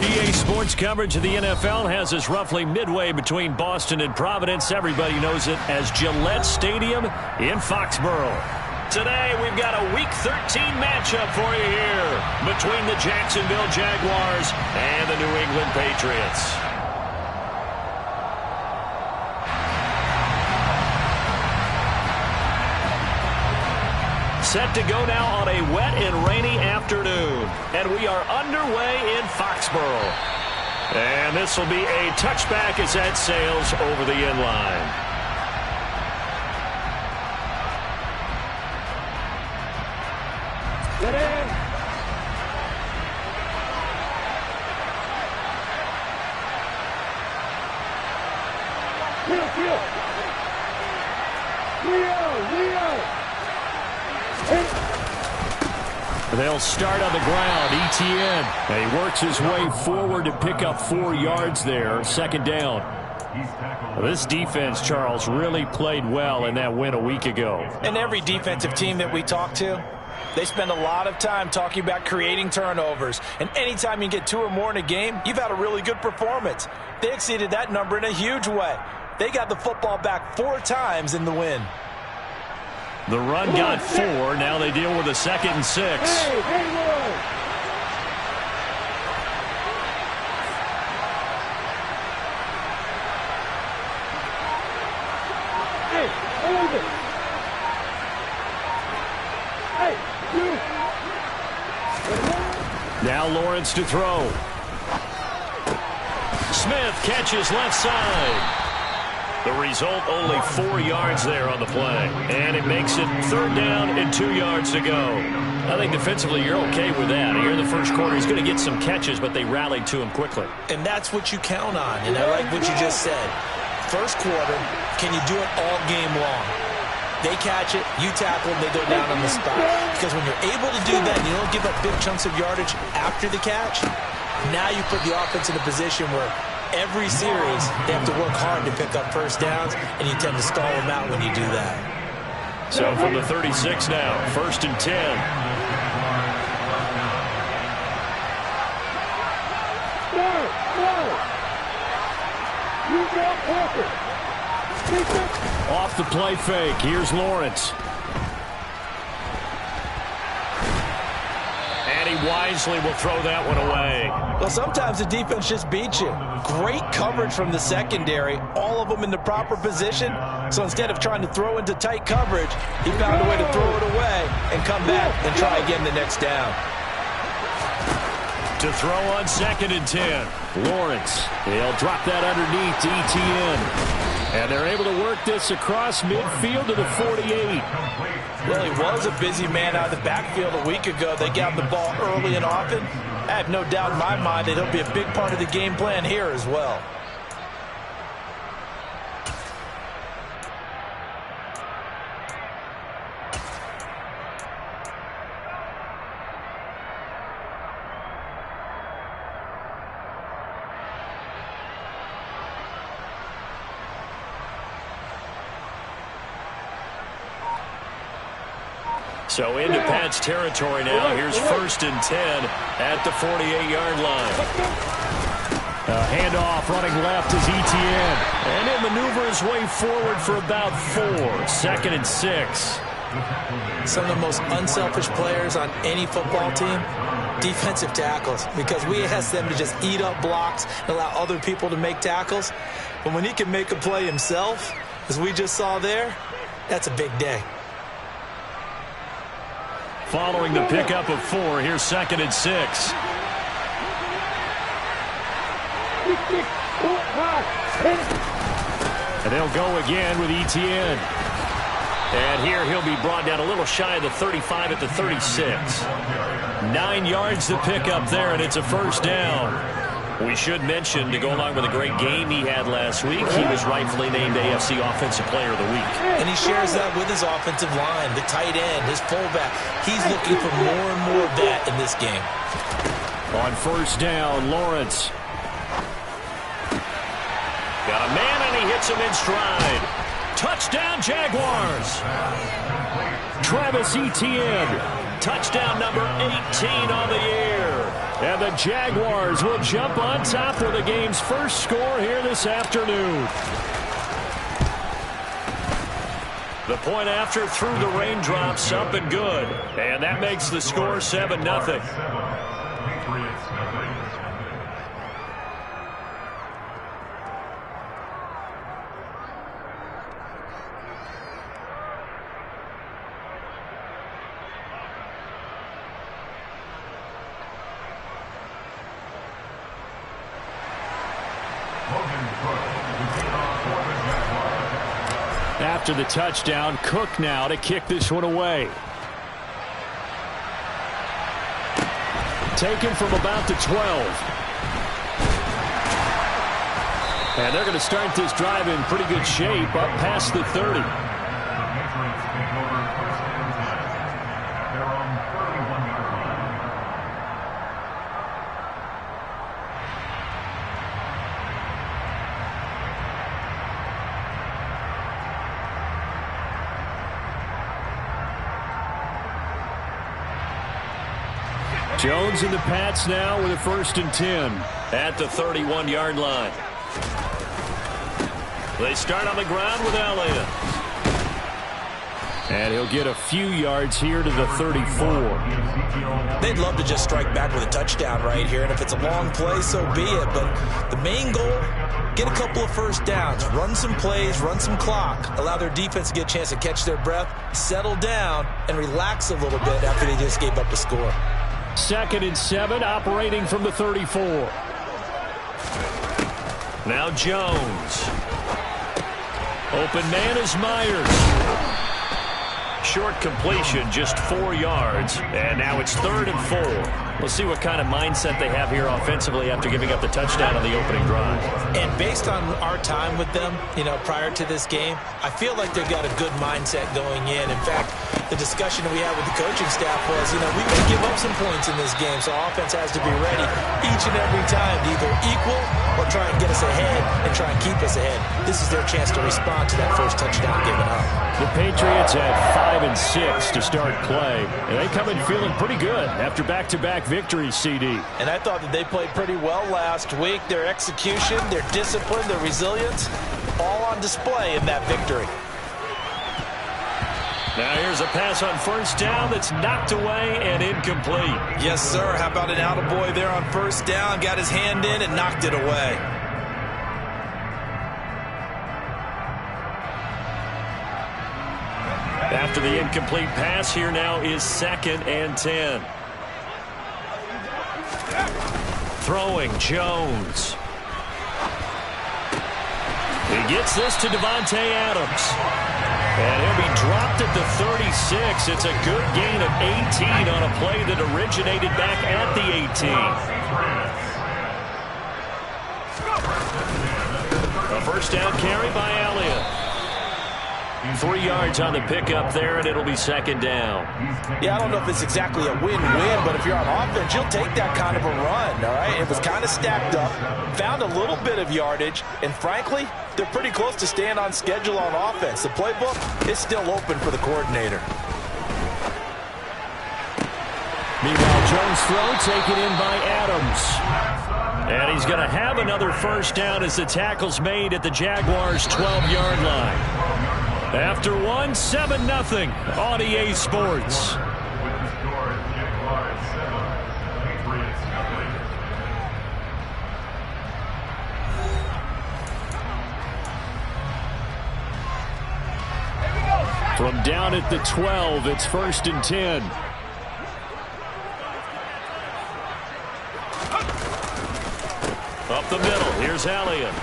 EA Sports coverage of the NFL has us roughly midway between Boston and Providence. Everybody knows it as Gillette Stadium in Foxborough. Today, we've got a Week 13 matchup for you here between the Jacksonville Jaguars and the New England Patriots. Set to go now on a wet and rainy afternoon. And we are underway in Foxborough. And this will be a touchback as that sails over the end line. Get in. Leo. They'll start on the ground. Etienne. And he works his way forward to pick up 4 yards there. Second down. This defense, Charles, really played well in that win a week ago. And every defensive team that we talk to, they spend a lot of time talking about creating turnovers. And anytime you get 2 or more in a game, you've had a really good performance. They exceeded that number in a huge way. They got the football back 4 times in the win. The run got 4. Now they deal with a 2nd and 6. Now Lawrence to throw. Smith catches left side. The result, only 4 yards there on the play. And it makes it 3rd down and 2 yards to go. I think defensively you're okay with that. Here in the first quarter, he's going to get some catches, but they rallied to him quickly. And that's what you count on. And I like what you just said. First quarter, can you do it all game long? They catch it, you tackle them, they go down on the spot. Because when you're able to do that and you don't give up big chunks of yardage after the catch, now you put the offense in a position where every series, they have to work hard to pick up first downs, and you tend to stall them out when you do that. So from the 36 now, 1st and 10. Off the play fake, here's Lawrence. And he wisely will throw that one away. Well, sometimes the defense just beats you. Great coverage from the secondary, all of them in the proper position. So instead of trying to throw into tight coverage, he found a way to throw it away and come back and try again the next down. To throw on 2nd and 10. Lawrence, he'll drop that underneath to Etienne. And they're able to work this across midfield to the 48. Well, he was a busy man out of the backfield a week ago. They got the ball early and often. I have no doubt in my mind that he'll be a big part of the game plan here as well. So into Pat's territory now. Here's 1st and 10 at the 48-yard line. Handoff running left is Etienne. And he'll maneuver his way forward for about 4. 2nd and 6. Some of the most unselfish players on any football team, defensive tackles, because we ask them to just eat up blocks and allow other people to make tackles. But when he can make a play himself, as we just saw there, that's a big day. Following the pickup of 4, here's 2nd and 6. And they'll go again with Etienne. And here he'll be brought down a little shy of the 35 at the 36. 9 yards to pick up there, and it's a 1st down. We should mention, to go along with a great game he had last week, he was rightfully named AFC Offensive Player of the Week. And he shares that with his offensive line, the tight end, his fullback. He's looking for more and more of that in this game. On 1st down, Lawrence. Got a man, and he hits him in stride. Touchdown, Jaguars. Travis Etienne. Touchdown number 18 on the year. And the Jaguars will jump on top for the game's first score here this afternoon. The point after through the raindrops, up and good. And that makes the score 7-0. After the touchdown, Cook now to kick this one away. Taken from about the 12. And they're going to start this drive in pretty good shape up past the 30. Jones and the Pats now with a 1st and 10 at the 31-yard line. They start on the ground with Elliott. And he'll get a few yards here to the 34. They'd love to just strike back with a touchdown right here, and if it's a long play, so be it. But the main goal, get a couple of first downs, run some plays, run some clock, allow their defense to get a chance to catch their breath, settle down, and relax a little bit after they just gave up a score. 2nd and 7, operating from the 34. Now Jones. Open man is Myers. Short completion, just 4 yards. And now it's 3rd and 4. We'll see what kind of mindset they have here offensively after giving up the touchdown on the opening drive. And based on our time with them, prior to this game, I feel like they've got a good mindset going in. In fact, the discussion we had with the coaching staff was, we may give up some points in this game, so offense has to be ready each and every time to either equal or try and get us ahead and try and keep us ahead. This is their chance to respond to that first touchdown given up. The Patriots had 5 and 6 to start play, and they come in feeling pretty good after back-to-back victories, CD. And I thought that they played pretty well last week. Their execution, their discipline, their resilience, all on display in that victory. Now here's a pass on 1st down that's knocked away and incomplete. Yes, sir. How about an attaboy there on 1st down? Got his hand in and knocked it away. After the incomplete pass, here now is 2nd and 10. Throwing Jones. He gets this to Davante Adams. And he'll be dropped at the 36. It's a good gain of 18 on a play that originated back at the 18. A 1st down carry by Elliott. 3 yards on the pickup there, and it'll be 2nd down. Yeah, I don't know if it's exactly a win-win, but if you're on offense, you'll take that kind of a run, all right? It was kind of stacked up, found a little bit of yardage, and frankly, they're pretty close to staying on schedule on offense. The playbook is still open for the coordinator. Meanwhile, Jones' throw taken in by Adams. And he's going to have another 1st down as the tackle's made at the Jaguars' 12-yard line. After 7-0 on EA Sports. From down at the 12, it's 1st and 10. Up the middle, here's Elliott.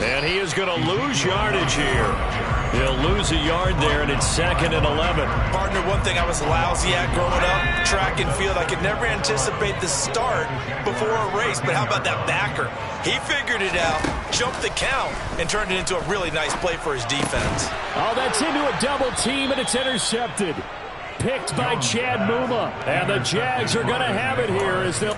And he is going to lose yardage here. He'll lose a yard there, and it's 2nd and 11. Partner, one thing I was lousy at growing up, track and field, I could never anticipate the start before a race, but how about that backer? He figured it out, jumped the count, and turned it into a really nice play for his defense. Oh, that's into a double team, and it's intercepted. Picked by Chad Muma. And the Jags are going to have it here as they'll...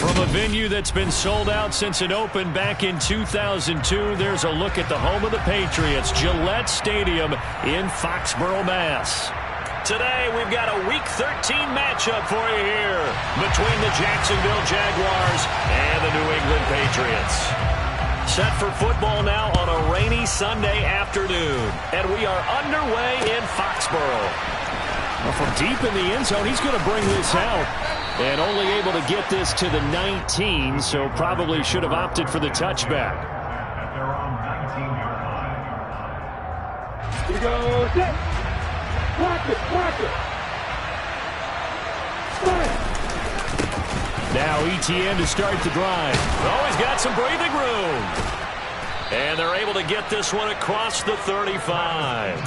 From a venue that's been sold out since it opened back in 2002, there's a look at the home of the Patriots, Gillette Stadium in Foxborough, Mass. Today, we've got a Week 13 matchup for you here between the Jacksonville Jaguars and the New England Patriots. Set for football now on a rainy Sunday afternoon, and we are underway in Foxborough. Well, from deep in the end zone, he's going to bring this out, and only able to get this to the 19, so probably should have opted for the touchback. Here we go. Set. Block it. Now ETN to start the drive. Oh, he's got some breathing room. And they're able to get this one across the 35.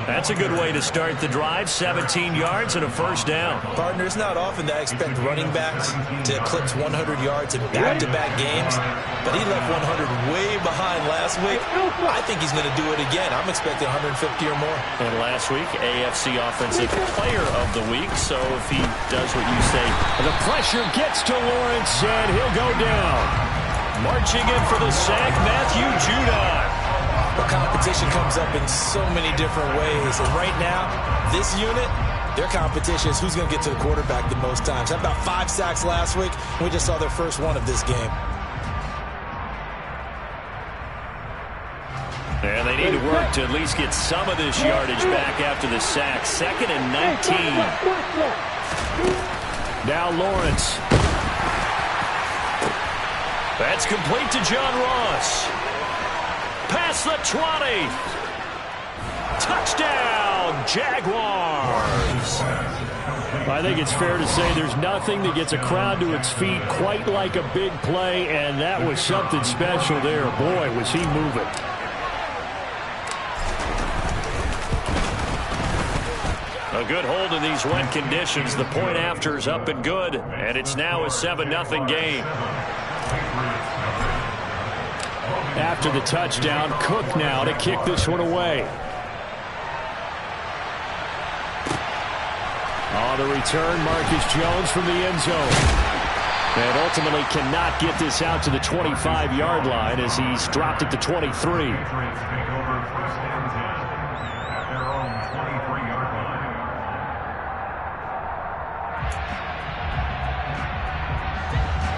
That's a good way to start the drive. 17 yards and a first down. Partner, it's not often that I expect running backs to eclipse 100 yards in back-to-back games, but he left 100 way behind last week. I think he's going to do it again. I'm expecting 150 or more. And last week, AFC Offensive Player of the Week. So if he does what you say, the pressure gets to Lawrence, and he'll go down. Marching in for the sack, Matthew Judon. Well, competition comes up in so many different ways. And right now, this unit, their competition is who's going to get to the quarterback the most times. Had about 5 sacks last week. We just saw their first one of this game. And they need to work to at least get some of this yardage back after the sack. 2nd and 19. Now Lawrence. That's complete to John Ross. Past the 20. Touchdown, Jaguars. I think it's fair to say there's nothing that gets a crowd to its feet quite like a big play, and that was something special there. Boy, was he moving. A good hold in these wet conditions. The point after is up and good, and it's now a 7-0 game. After the touchdown, Cook now to kick this one away. On the return, Marcus Jones from the end zone. And ultimately cannot get this out to the 25-yard line as he's dropped at the 23.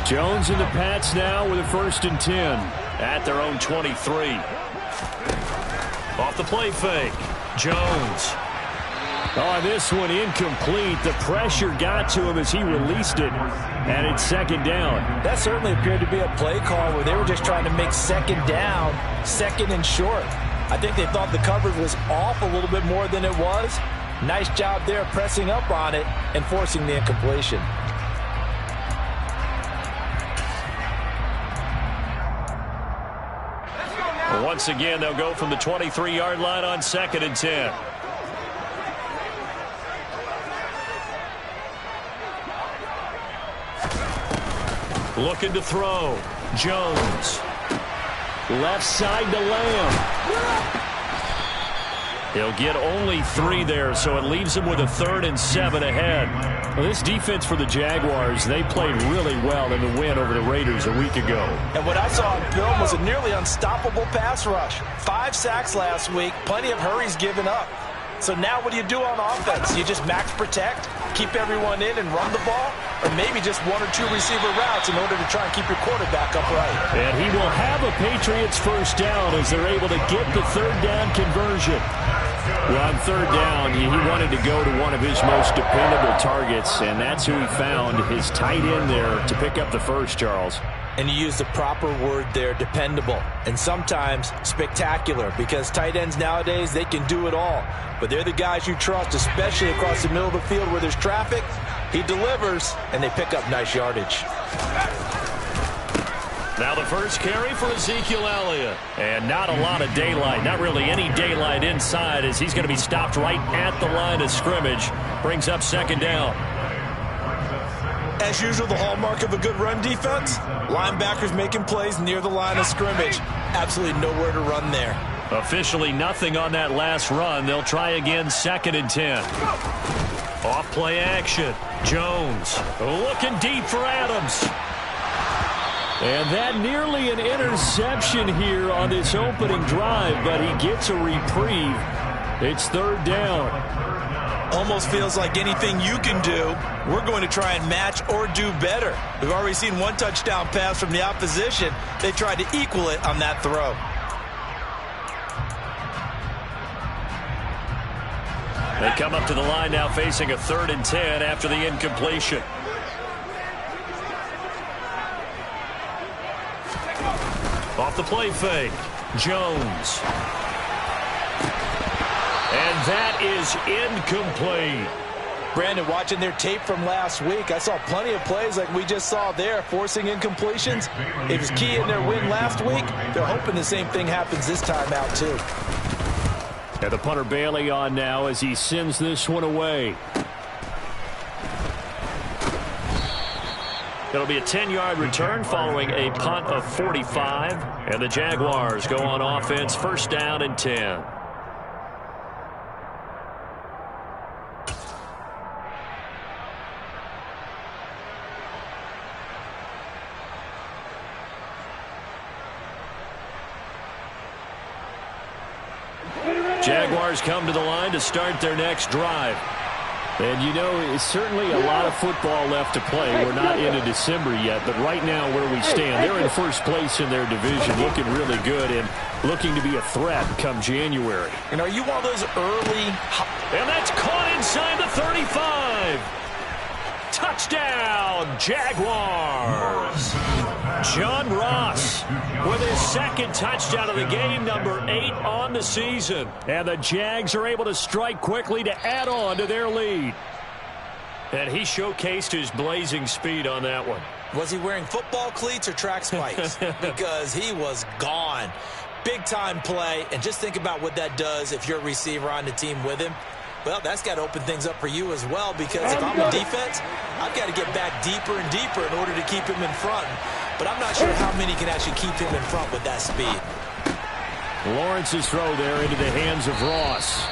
Jones and the Pats now with a 1st and 10 at their own 23. Off the play fake. Jones. Oh, this one incomplete. The pressure got to him as he released it, and it's 2nd down. That certainly appeared to be a play call where they were just trying to make 2nd down, 2nd and short. I think they thought the coverage was off a little bit more than it was. Nice job there pressing up on it and forcing the incompletion. Once again, they'll go from the 23-yard line on 2nd and 10. Looking to throw. Jones. Left side to Lamb. He'll get only 3 there, so it leaves him with a 3rd and 7 ahead. Well, this defense for the Jaguars, they played really well in the win over the Raiders a week ago. And what I saw on film was a nearly unstoppable pass rush. 5 sacks last week, plenty of hurries given up. So now what do you do on offense? You just max protect, keep everyone in and run the ball, or maybe just 1 or 2 receiver routes in order to try and keep your quarterback upright. And he will have a Patriots 1st down as they're able to get the 3rd down conversion. Well, on 3rd down, he wanted to go to one of his most dependable targets, and that's who he found, his tight end there, to pick up the first, Charles. And you use the proper word there, dependable, and sometimes spectacular, because tight ends nowadays, they can do it all. But they're the guys you trust, especially across the middle of the field where there's traffic. He delivers, and they pick up nice yardage. Now the first carry for Ezekiel Elliott. And not a lot of daylight, not really any daylight inside, as he's going to be stopped right at the line of scrimmage. Brings up 2nd down. As usual, the hallmark of a good run defense, linebackers making plays near the line of scrimmage. Absolutely nowhere to run there. Officially nothing on that last run. They'll try again, 2nd and 10. Off play action. Jones looking deep for Adams. And that nearly an interception here on this opening drive, but he gets a reprieve. It's third down. Almost feels like anything you can do, we're going to try and match or do better. We've already seen one touchdown pass from the opposition. They tried to equal it on that throw. They come up to the line now facing a 3rd and 10 after the incompletion. Off the play fake, Jones. And that is incomplete. Brandon, watching their tape from last week, I saw plenty of plays like we just saw there, forcing incompletions. It was key in their win last week. They're hoping the same thing happens this time out, too. And the punter Bailey on now as he sends this one away. It'll be a 10-yard return following a punt of 45. And the Jaguars go on offense, 1st down and 10. Jaguars come to the line to start their next drive. And, you know, it's certainly a lot of football left to play. We're not into December yet, but right now where we stand, they're in 1st place in their division, looking really good and looking to be a threat come January. And are you one of those early... And that's caught inside the 35. Touchdown, Jaguars. John Ross with his 2nd touchdown of the game, number 8 on the season. And the Jags are able to strike quickly to add on to their lead. And he showcased his blazing speed on that one. Was he wearing football cleats or track spikes? Because he was gone. Big-time play, and just think about what that does if you're a receiver on the team with him. Well, that's got to open things up for you as well, because if I'm a defense, I've got to get back deeper and deeper in order to keep him in front. But I'm not sure how many can actually keep him in front with that speed. Lawrence's throw there into the hands of Ross.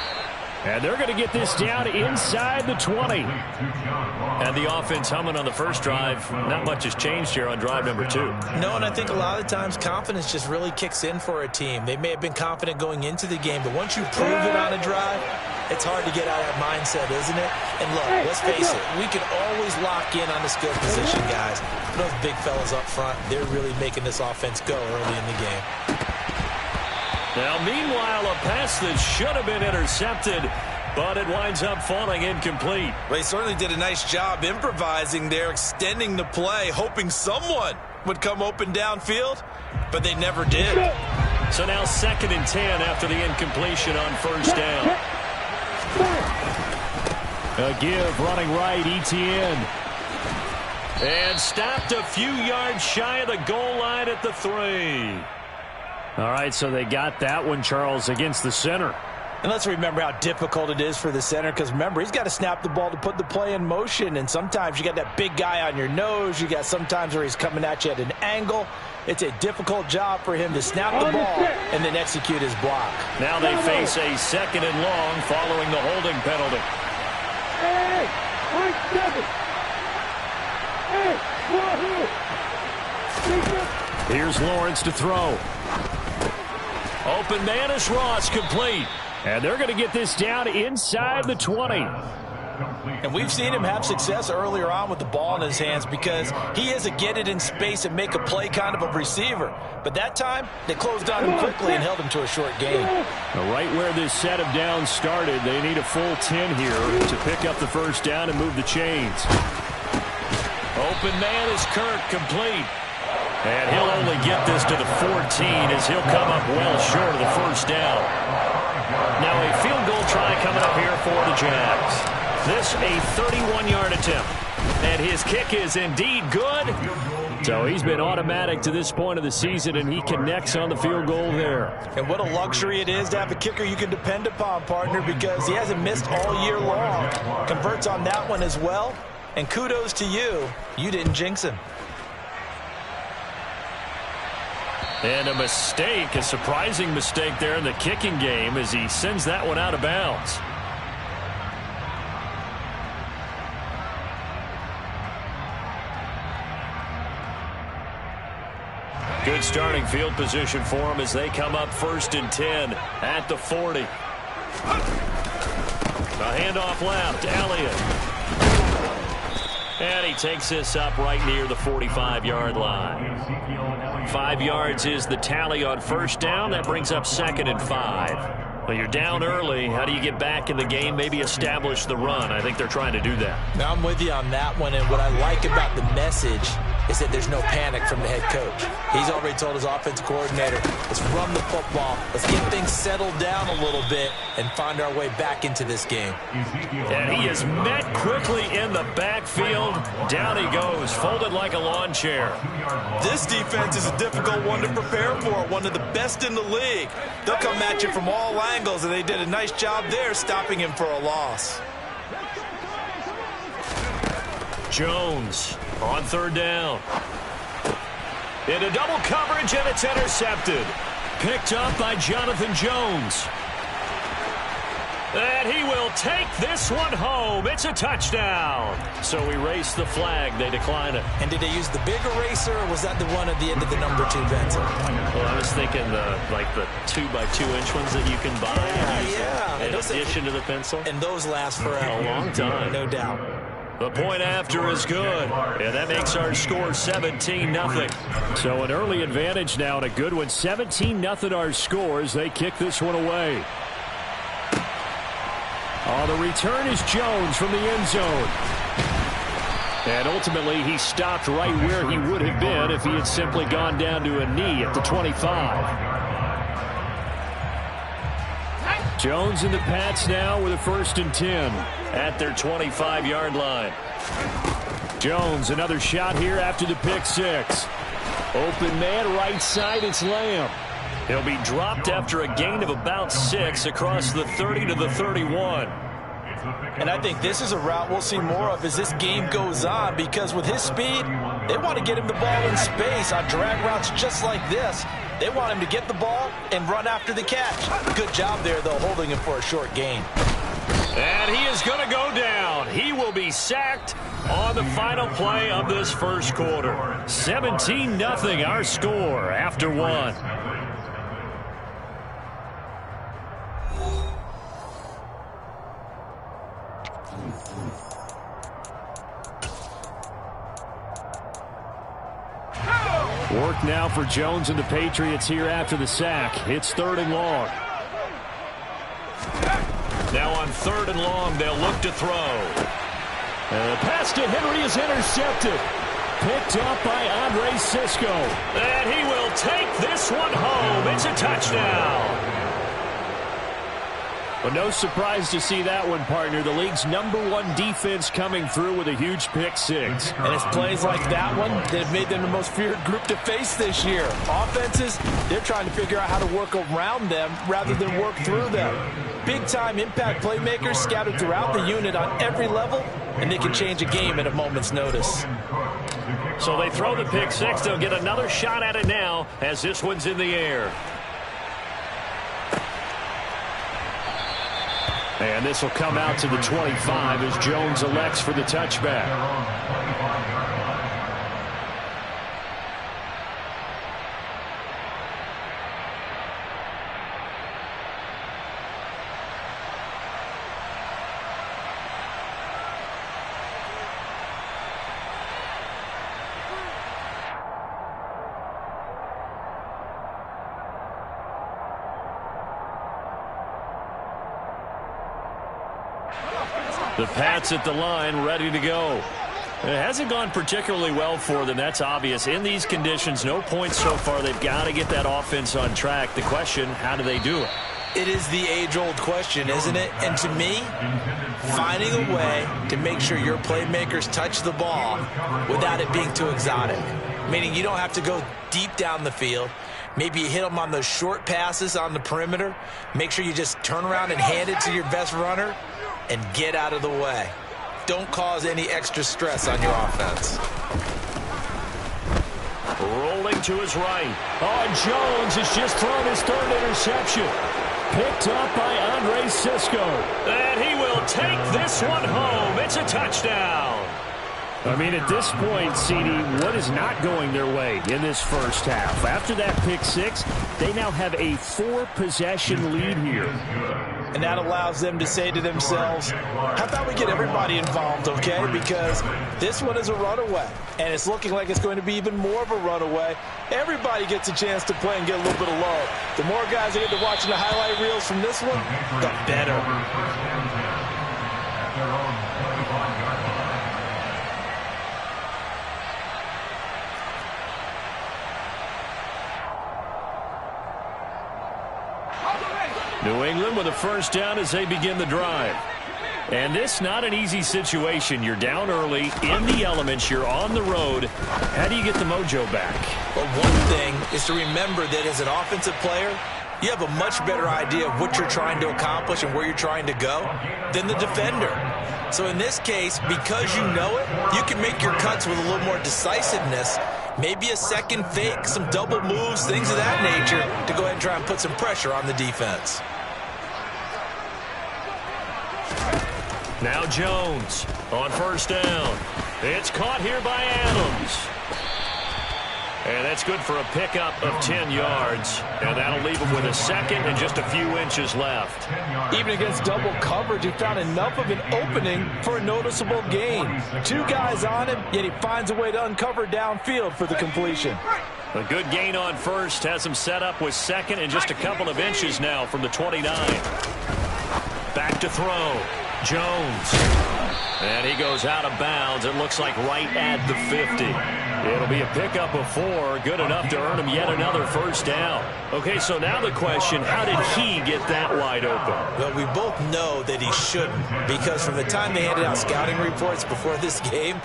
And they're going to get this down inside the 20. And the offense humming on the first drive. Not much has changed here on drive number 2. No, and I think a lot of times confidence just really kicks in for a team. They may have been confident going into the game, but once you prove it on a drive, it's hard to get out of that mindset, isn't it? And look, let's face it, we can always lock in on the skill position, guys. Those big fellas up front, they're really making this offense go early in the game. Now, meanwhile, a pass that should have been intercepted, but it winds up falling incomplete. Well, he certainly did a nice job improvising there, extending the play, hoping someone would come open downfield, but they never did. So now 2nd and 10 after the incompletion on 1st down. A give running right, Etienne. And stopped a few yards shy of the goal line at the 3. All right, so they got that one, Charles, against the center. And let's remember how difficult it is for the center, because remember, he's got to snap the ball to put the play in motion, and sometimes you got that big guy on your nose. You got sometimes where he's coming at you at an angle. It's a difficult job for him to snap the ball and then execute his block. Now they face a 2nd and long following the holding penalty. Hey, 7. Hey, Here's Lawrence to throw. Open man is Ross, complete. And they're going to get this down inside the 20. And we've seen him have success earlier on with the ball in his hands because he is a get it in space and make a play kind of a receiver. But that time, they closed on him quickly and held him to a short gain. Right where this set of downs started, they need a full 10 here to pick up the 1st down and move the chains. Open man is Kirk, complete. And he'll only get this to the 14 as he'll come up well short of the 1st down. Now a field goal try coming up here for the Jags. This a 31-yard attempt. And his kick is indeed good. So he's been automatic to this point of the season, and he connects on the field goal there. And what a luxury it is to have a kicker you can depend upon, partner, because he hasn't missed all year long. Converts on that one as well. And kudos to you. You didn't jinx him. And a mistake, a surprising mistake there in the kicking game as he sends that one out of bounds. starting field position for them as they come up 1st and 10 at the 40. A handoff left, Elliott. And he takes this up right near the 45-yard line. 5 yards is the tally on 1st down. That brings up 2nd and 5. Well, you're down early. How do you get back in the game, maybe establish the run? I think they're trying to do that. Now, I'm with you on that one, and what I like about the message is that there's no panic from the head coach. He's already told his offensive coordinator, let's run the football, let's get things settled down a little bit and find our way back into this game. And he is met quickly in the backfield. Down he goes, folded like a lawn chair. This defense is a difficult one to prepare for, one of the best in the league. They'll come at you from all angles, and they did a nice job there stopping him for a loss. Jones on 3rd down. Into double coverage, and it's intercepted. Picked up by Jonathan Jones. And he will take this one home. It's a touchdown. So we race the flag. They decline it. And did they use the big eraser, or was that the one at the end of the number 2 pencil? Well, I was thinking the 2x2-inch ones that you can buy. Yeah. In addition to the pencil. And those last forever. A long time. No doubt. The point after is good, and that makes our score 17-0. So an early advantage now, and a good one. 17-0 our score as they kick this one away. Oh, the return is Jones from the end zone. And ultimately, he stopped right where he would have been if he had simply gone down to a knee at the 25. Jones and the Pats now with a 1st and 10 at their 25-yard line. Jones, another shot here after the pick 6. Open man, right side, it's Lamb. He'll be dropped after a gain of about 6 across the 30 to the 31. And I think this is a route we'll see more of as this game goes on, because with his speed, they want to get him the ball in space on drag routes just like this. They want him to get the ball and run after the catch. Good job there, though, holding him for a short gain. And he is going to go down. He will be sacked on the final play of this first quarter. 17-0 our score after 1. Work now for Jones and the Patriots here after the sack. It's 3rd and long. Now on 3rd and long, they'll look to throw. And the pass to Henry is intercepted. Picked up by Andre Cisco. And he will take this one home. It's a touchdown. Well, no surprise to see that one, partner. The league's #1 defense coming through with a huge pick 6. And it's plays like that one that have made them the most feared group to face this year. Offenses, they're trying to figure out how to work around them rather than work through them. Big-time impact playmakers scattered throughout the unit on every level, and they can change a game at a moment's notice. So they throw the pick 6. They'll get another shot at it now as this one's in the air. And this will come out to the 25 as Jones elects for the touchback. The Pats at the line, ready to go. It hasn't gone particularly well for them, that's obvious. In these conditions, no points so far. They've got to get that offense on track. The question, how do they do it? It is the age-old question, isn't it? And to me, finding a way to make sure your playmakers touch the ball without it being too exotic. Meaning you don't have to go deep down the field. Maybe you hit them on those short passes on the perimeter. Make sure you just turn around and hand it to your best runner and get out of the way. Don't cause any extra stress on your offense. Rolling to his right. Oh, Jones has just thrown his 3rd interception. Picked up by Andre Cisco. And he will take this one home. It's a touchdown. I mean, at this point, CD, what is not going their way in this first half? After that pick six, they now have a 4-possession lead here. And that allows them to say to themselves, how about we get everybody involved, okay? Because this one is a runaway, and it's looking like it's going to be even more of a runaway. Everybody gets a chance to play and get a little bit of love. The more guys that get to watching the highlight reels from this one, the better. New England with a first down as they begin the drive. And this not an easy situation. You're down early, in the elements, you're on the road. How do you get the mojo back? Well, one thing is to remember that as an offensive player, you have a much better idea of what you're trying to accomplish and where you're trying to go than the defender. So in this case, because you know it, you can make your cuts with a little more decisiveness. Maybe a second fake, some double moves, things of that nature to go ahead and try and put some pressure on the defense. Now Jones on first down. It's caught here by Adams. And that's good for a pickup of 10 yards. And that'll leave him with a second and just a few inches left. Even against double coverage, he found enough of an opening for a noticeable gain. 2 guys on him, yet he finds a way to uncover downfield for the completion. A good gain on first. Has him set up with second and just a couple of inches now from the 29. Back to throw. Jones. And he goes out of bounds. It looks like right at the 50. It'll be a pickup of 4. Good enough to earn him yet another first down. Okay, so now the question, how did he get that wide open? Well, we both know that he shouldn't, because from the time they handed out scouting reports before this game,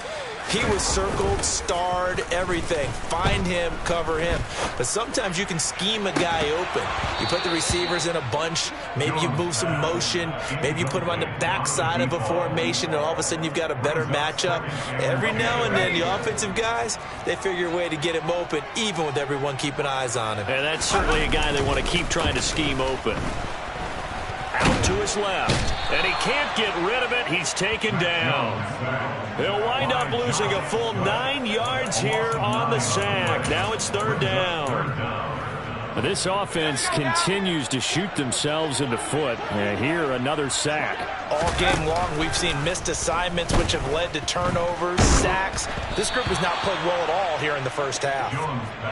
he was circled, starred, everything. Find him, cover him. But sometimes you can scheme a guy open. You put the receivers in a bunch. Maybe you move some motion. Maybe you put them on the backside of a formation, and all of a sudden you've got a better matchup. Every now and then, the offensive guys, they figure a way to get him open, even with everyone keeping eyes on him. And that's certainly a guy they want to keep trying to scheme open. Out to his left, and he can't get rid of it. He's taken down. He'll wind up losing a full 9 yards here on the sack. Now it's third down. This offense continues to shoot themselves in the foot. And here, another sack. All game long, we've seen missed assignments, which have led to turnovers, sacks. This group has not played well at all here in the first half.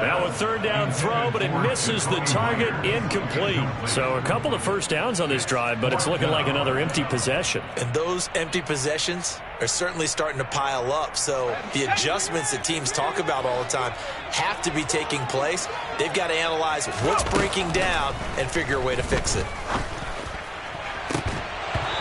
Now a third down throw, but it misses the target, incomplete. So a couple of first downs on this drive, but it's looking like another empty possession. And those empty possessions are certainly starting to pile up. So the adjustments that teams talk about all the time have to be taking place. They've got to analyze what's breaking down and figure a way to fix it.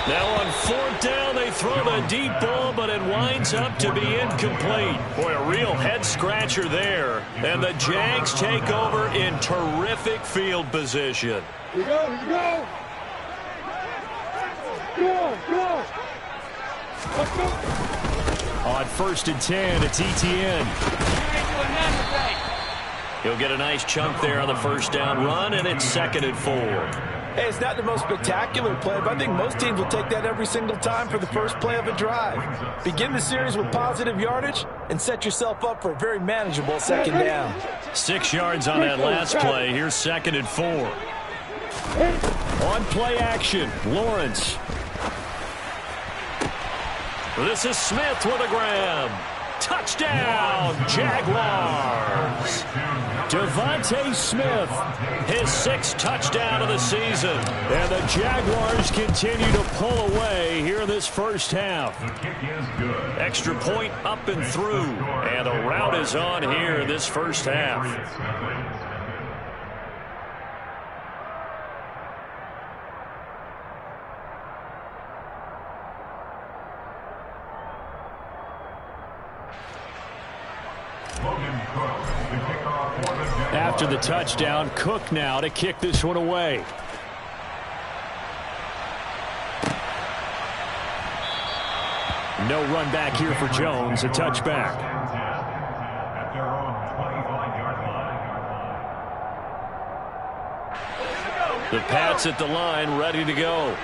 Now on fourth down, they throw the deep ball, but it winds up to be incomplete. Boy, a real head-scratcher there. And the Jags take over in terrific field position. Here we go, here we go. Go. Let's go. On first and 10, it's Etienne. He'll get a nice chunk there on the first down run, and it's second and 4. Hey, it's not the most spectacular play, but I think most teams will take that every single time for the first play of a drive. Begin the series with positive yardage and set yourself up for a very manageable second down. 6 yards on that last play. Here's second and 4. On play action, Lawrence. This is Smith with a grab. Touchdown, Jaguars. Devontae Smith, his 6th touchdown of the season. And the Jaguars continue to pull away here in this first half. Extra point up and through. And the route is on here in this first half. After the touchdown, Cook now to kick this one away. No run back here for Jones, a touchback. The Pats at the line, ready to go.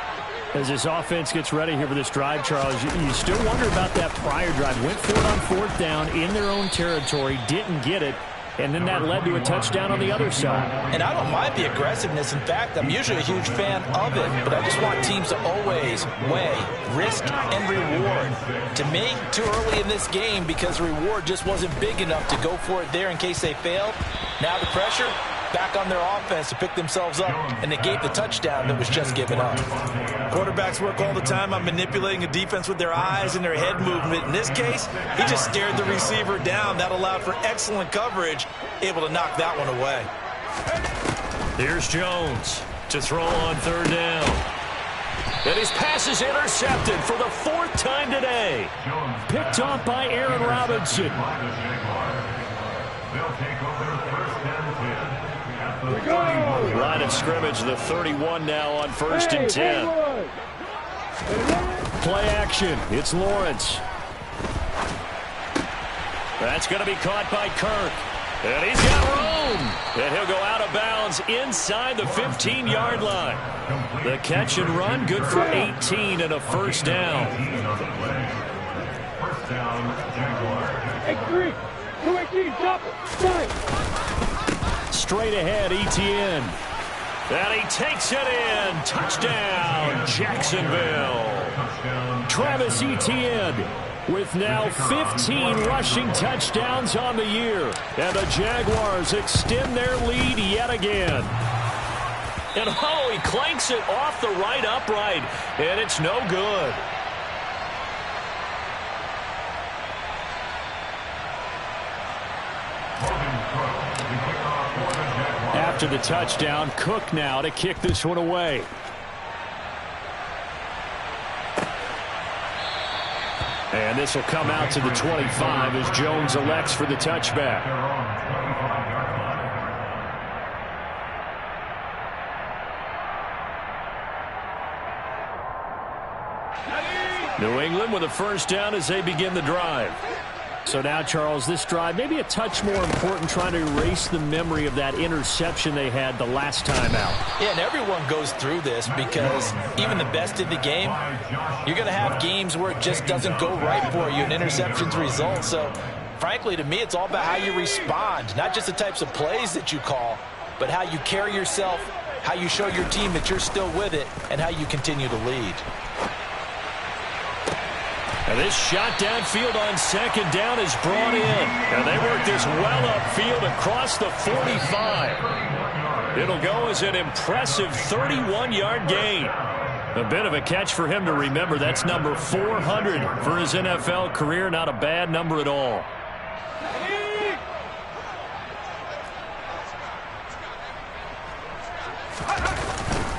As this offense gets ready here for this drive, Charles, you still wonder about that prior drive. Went for it on 4th down in their own territory, didn't get it, and then that led to a touchdown on the other side. And I don't mind the aggressiveness. In fact, I'm usually a huge fan of it, but I just want teams to always weigh risk and reward. To me, too early in this game because the reward just wasn't big enough to go for it there in case they failed. Now the pressure back on their offense to pick themselves up and negate the touchdown that was just given up. Quarterbacks work all the time on manipulating a defense with their eyes and their head movement. In this case, he just stared the receiver down. That allowed for excellent coverage, able to knock that one away. Here's Jones to throw on 3rd down. And his pass is intercepted for the 4th time today. Picked off by Aaron Robinson. Line of scrimmage, the 31 now on 1st and 10. Play action. It's Lawrence. That's going to be caught by Kirk. And he's got room. And he'll go out of bounds inside the 15-yard line. The catch and run, good for 18 and a 1st down. 8-3, 2-18, stop it, Straight ahead, Etienne. And he takes it in. Touchdown, Jacksonville. Travis Etienne with now 15 rushing touchdowns on the year. And the Jaguars extend their lead yet again. And oh, he clanks it off the right upright. And it's no good. After the touchdown, Cook now to kick this one away. And this will come out to the 25 as Jones elects for the touchback. New England with a 1st down as they begin the drive. So now, Charles, this drive maybe a touch more important, trying to erase the memory of that interception they had the last time out. Yeah, and everyone goes through this because even the best in the game, you're going to have games where it just doesn't go right for you, and interceptions result. So, frankly, to me, it's all about how you respond, not just the types of plays that you call, but how you carry yourself, how you show your team that you're still with it, and how you continue to lead. And this shot downfield on 2nd down is brought in. And they work this well upfield across the 45. It'll go as an impressive 31-yard gain. A bit of a catch for him to remember. That's number 400 for his NFL career. Not a bad number at all.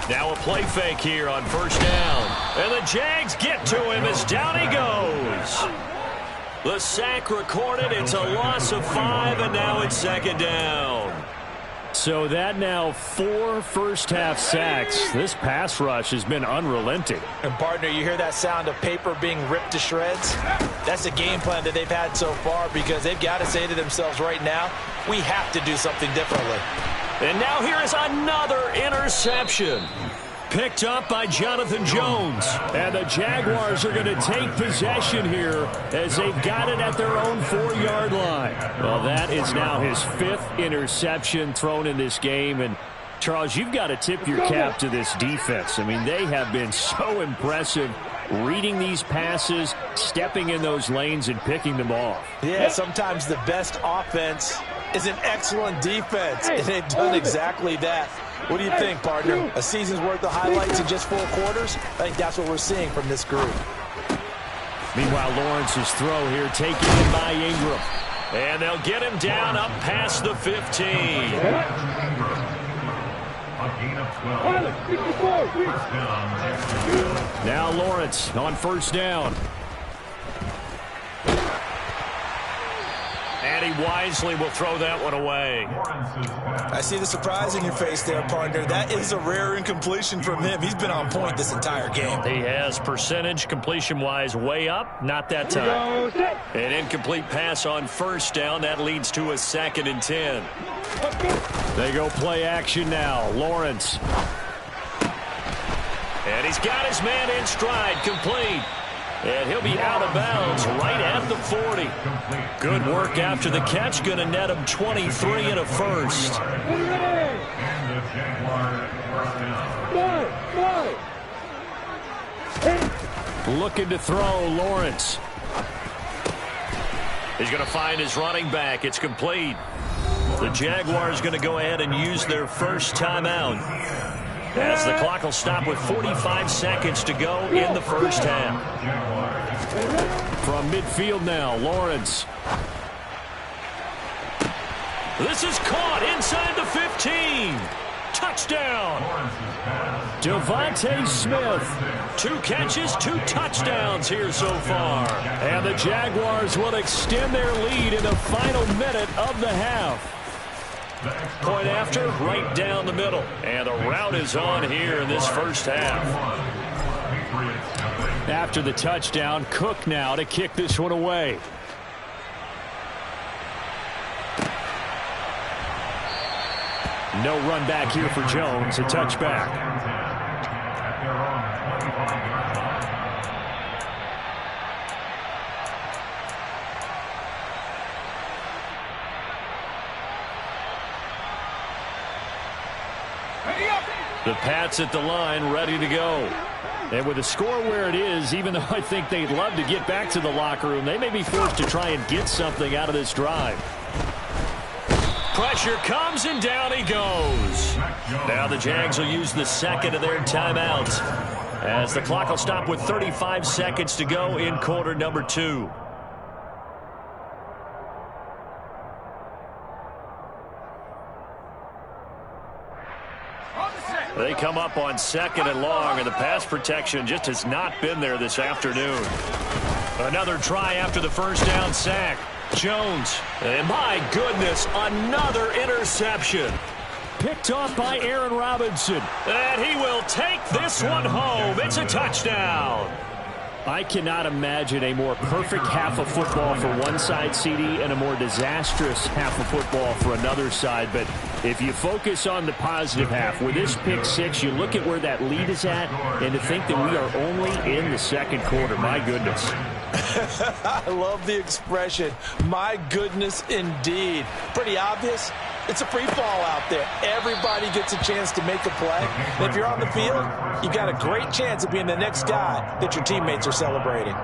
Now a play fake here on 1st down. And the Jags get to him as down he goes. The sack recorded. It's a loss of 5, and now it's 2nd down. So that now 4 first-half sacks. This pass rush has been unrelenting. And, partner, you hear that sound of paper being ripped to shreds? That's the game plan that they've had so far because they've got to say to themselves right now, we have to do something differently. And now here is another interception. Picked up by Jonathan Jones. And the Jaguars are going to take possession here as they've got it at their own 4-yard line. Well, that is now his 5th interception thrown in this game. And, Charles, you've got to tip your cap to this defense. I mean, they have been so impressive reading these passes, stepping in those lanes, and picking them off. Yeah, sometimes the best offense is an excellent defense, and they've done exactly that. What do you think, partner? A season's worth of highlights in just 4 quarters? I think that's what we're seeing from this group. Meanwhile, Lawrence's throw here taken in by Ingram. And they'll get him down up past the 15. Now Lawrence on 1st down. And he wisely will throw that one away. I see the surprise in your face there, partner. That is a rare incompletion from him. He's been on point this entire game. He has percentage completion-wise way up. Not that time. An incomplete pass on 1st down. That leads to a 2nd and 10. They go play action now. Lawrence. And he's got his man in stride, complete. And he'll be out of bounds right at the 40. Good work after the catch. Going to net him 23 and a first. Looking to throw, Lawrence. He's going to find his running back. It's complete. The Jaguars going to go ahead and use their first timeout, as the clock will stop with 45 seconds to go in the first half. From midfield now, Lawrence. This is caught inside the 15. Touchdown. Devontae Smith. 2 catches, 2 touchdowns here so far. And the Jaguars will extend their lead in the final minute of the half. Point after, right down the middle. And the route is on here in this first half. After the touchdown, Cook now to kick this one away. No run back here for Jones. A touchback. The Pats at the line, ready to go. And with the score where it is, even though I think they'd love to get back to the locker room, they may be forced to try and get something out of this drive. Pressure comes, and down he goes. Now the Jags will use the second of their timeouts, as the clock will stop with 35 seconds to go in quarter number 2. They come up on 2nd and long, and the pass protection just has not been there this afternoon. Another try after the first down sack. Jones, and my goodness, another interception. Picked off by Aaron Robinson. And he will take this one home. It's a touchdown. I cannot imagine a more perfect half of football for one side, CD, and a more disastrous half of football for another side. But if you focus on the positive half, with this pick 6, you look at where that lead is at, and to think that we are only in the second quarter. My goodness. I love the expression, my goodness indeed. Pretty obvious. It's a free fall out there. Everybody gets a chance to make a play. And if you're on the field, you've got a great chance of being the next guy that your teammates are celebrating.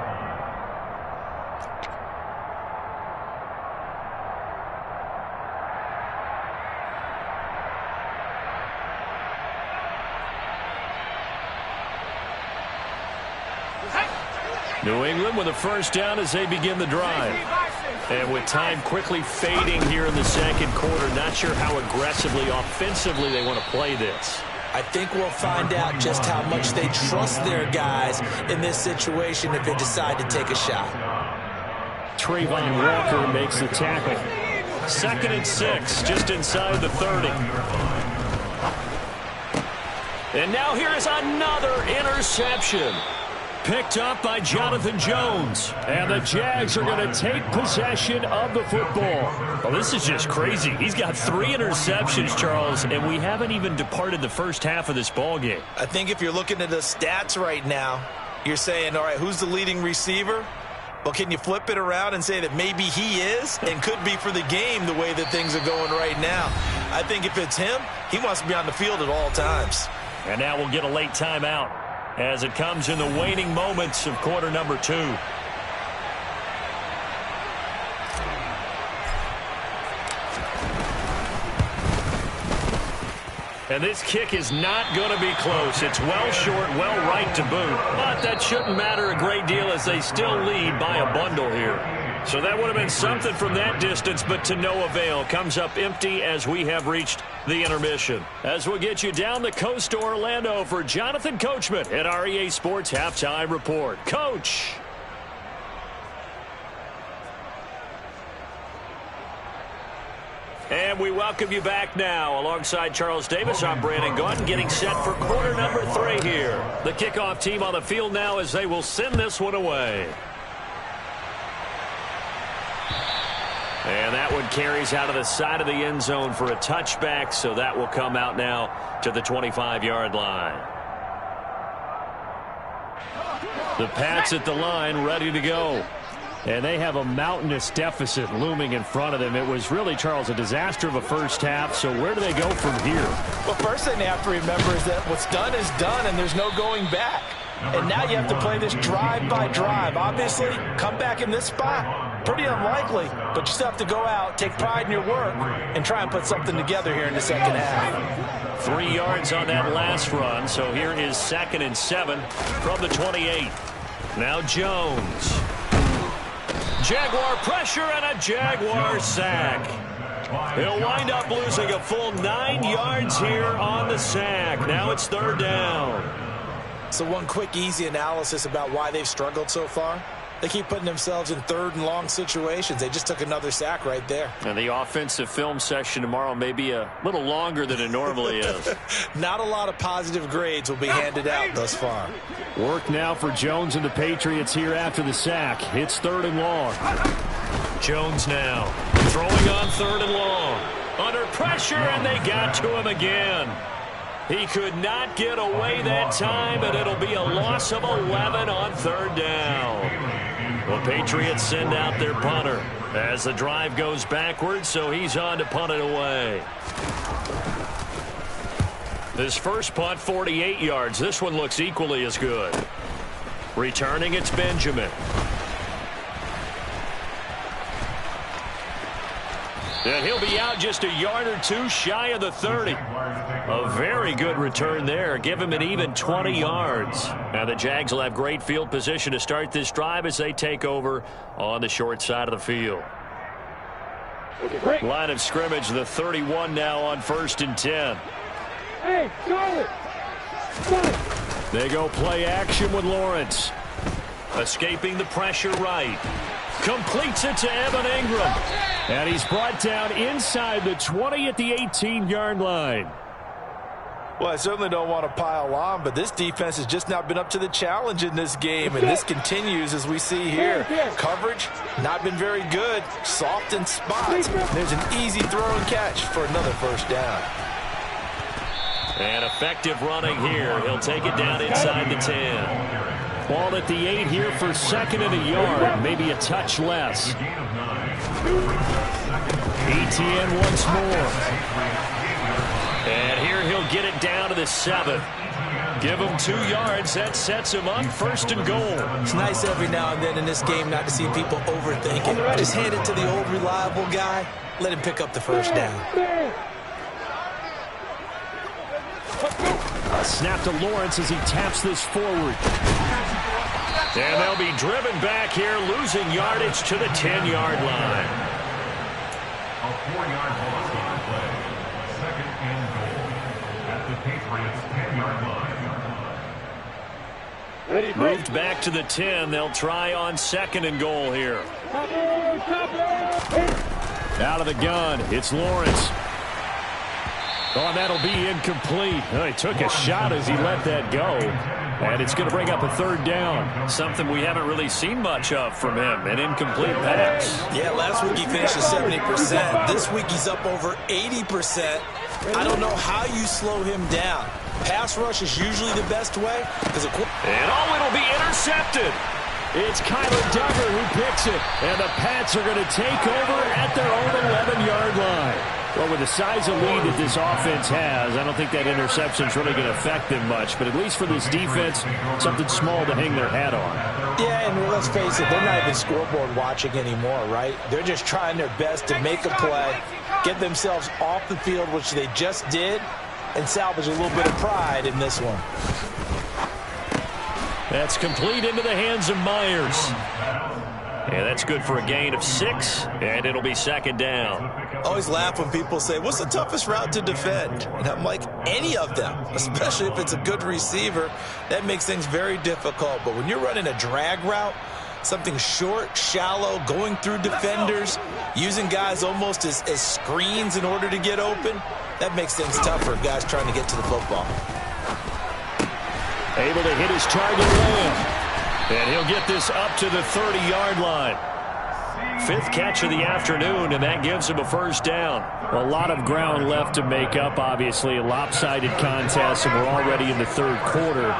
New England with a first down as they begin the drive. And with time quickly fading here in the second quarter, not sure how aggressively, offensively they want to play this. I think we'll find out just how much they trust their guys in this situation if they decide to take a shot. Trayvon Walker makes the tackle. 2nd and 6, just inside the 30. And now here is another interception. Picked up by Jonathan Jones. And the Jags are going to take possession of the football. Well, this is just crazy. He's got 3 interceptions, Charles, and we haven't even departed the first half of this ballgame. I think if you're looking at the stats right now, you're saying, all right, who's the leading receiver? Well, can you flip it around and say that maybe he is and could be for the game the way that things are going right now? I think if it's him, he wants to be on the field at all times. And now we'll get a late timeout as it comes in the waning moments of quarter number 2. And this kick is not going to be close. It's well short, well right to boot. But that shouldn't matter a great deal as they still lead by a bundle here. So that would have been something from that distance, but to no avail. Comes up empty as we have reached the intermission. As we'll get you down the coast to Orlando for Jonathan Coachman at our EA Sports Halftime Report. Coach. And we welcome you back now. Alongside Charles Davis, I'm Brandon Gaudin, getting set for quarter number 3 here. The kickoff team on the field now as they will send this one away. And that one carries out of the side of the end zone for a touchback, so that will come out now to the 25-yard line. The Pats at the line, ready to go. And they have a mountainous deficit looming in front of them. It was really, Charles, a disaster of a first half. So where do they go from here? Well, first thing they have to remember is that what's done is done, and there's no going back. And now you have to play this drive by drive. Obviously, come back in this spot, pretty unlikely. But you still have to go out, take pride in your work, and try and put something together here in the second half. 3 yards on that last run. So here is 2nd and 7 from the 28. Now Jones. Jaguar pressure and a Jaguar sack. He'll wind up losing a full 9 yards here on the sack. Now it's 3rd down. So one quick, easy analysis about why they've struggled so far. They keep putting themselves in 3rd and long situations. They just took another sack right there. And the offensive film session tomorrow may be a little longer than it normally is. Not a lot of positive grades will be handed out thus far. Work now for Jones and the Patriots here after the sack. It's 3rd and long. Jones now throwing on 3rd and long. Under pressure, and they got to him again. He could not get away that time, and it'll be a loss of 11 on 3rd down. The Patriots send out their punter as the drive goes backwards, so he's on to punt it away. This first punt, 48 yards. This one looks equally as good. Returning, it's Benjamin. And he'll be out just a yard or two shy of the 30. A very good return there. Give him an even 20 yards. Now the Jags will have great field position to start this drive as they take over on the short side of the field. Line of scrimmage, the 31 now on 1st and 10. Hey, call it. They go play action with Lawrence. Escaping the pressure right. Completes it to Evan Ingram. And he's brought down inside the 20 at the 18-yard line. Well, I certainly don't want to pile on, but this defense has just not been up to the challenge in this game, and this continues as we see here. Coverage, not been very good. Soft in spots. There's an easy throw and catch for another 1st down. And effective running here. He'll take it down inside the 10. Ball at the 8 here for 2nd and a yard. Maybe a touch less. ETN once more. And here he'll get it down to the 7. Give him 2 yards. That sets him up 1st and goal. It's nice every now and then in this game not to see people overthink it. Just hand it to the old reliable guy. Let him pick up the 1st down. A snap to Lawrence as he taps this forward. And they'll be driven back here, losing yardage to the 10-yard line. A 4-yard loss on play. 2nd and goal at the Patriots' 10-yard line. Moved back to the 10. They'll try on 2nd and goal here. Out of the gun, it's Lawrence. Oh, and that'll be incomplete. Oh, he took a shot as he let that go. And it's going to bring up a 3rd down. Something we haven't really seen much of from him, an incomplete pass. Yeah, last week he finished at 70%. This week he's up over 80%. I don't know how you slow him down. Pass rush is usually the best way. And it'll be intercepted. It's Kyler Duggar who picks it. And the Pats are going to take over at their own 11-yard line. Well, with the size of lead that this offense has, I don't think that interception is really going to affect them much. But at least for this defense, something small to hang their hat on. Yeah, and let's face it, they're not even scoreboard watching anymore, right? They're just trying their best to make a play, get themselves off the field, which they just did, and salvage a little bit of pride in this one. That's complete into the hands of Myers. Yeah, that's good for a gain of 6, and it'll be 2nd down. I always laugh when people say, what's the toughest route to defend? And I'm like, any of them, especially if it's a good receiver. That makes things very difficult. But when you're running a drag route, something short, shallow, going through defenders, using guys almost as screens in order to get open, that makes things tougher, guys trying to get to the football. Able to hit his target Lamb. And he'll get this up to the 30-yard line. 5th catch of the afternoon, and that gives him a 1st down. A lot of ground left to make up, obviously. A lopsided contest, and we're already in the 3rd quarter.